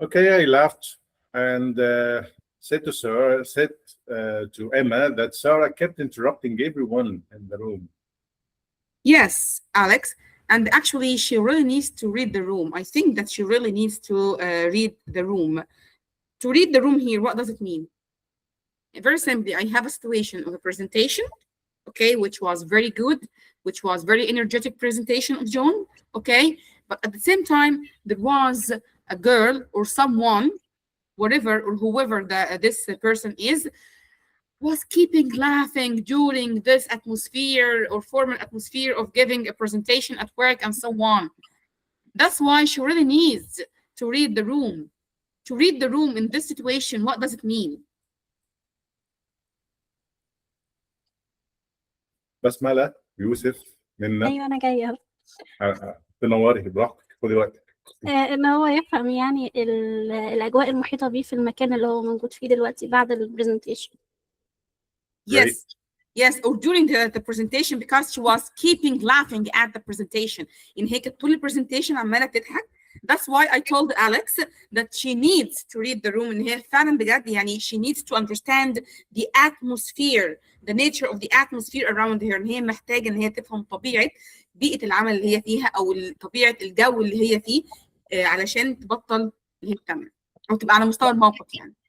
Okay, I laughed and said to Emma that Sarah kept interrupting everyone in the room. Yes, Alex. And actually, she really needs to read the room. I think that she really needs to read the room. To read the room here, what does it mean? Very simply, I have a situation of a presentation, okay, which was very good, which was very energetic presentation of John, okay, but at the same time, there was a girl or someone, whatever or whoever this person is, was keeping laughing during this atmosphere or formal atmosphere of giving a presentation at work and so on. That's why she really needs to read the room. To read the room in this situation, what does it mean? بسملة، يوسف، منى، ايوه انا جايه. تنوري براحتك، خدي وقتك. ان هو يفهم يعني الاجواء المحيطه بيه في المكان اللي هو موجود فيه دلوقتي بعد البرزنتيشن. Yes. Yes, or during the presentation because she was keeping laughing at the presentation. إن هي كانت طول البرزنتيشن عمالة تضحك. That's why I told Alex that she needs to read the room. إن هي فعلا بجد يعني she needs to understand the atmosphere, the nature of the atmosphere around her. إن هي محتاجة إن هي تفهم طبيعة بيئة العمل اللي هي فيها أو طبيعة الجو اللي هي فيه علشان تبطل اللي هي بتعمله أو تبقى على مستوى الموقف يعني.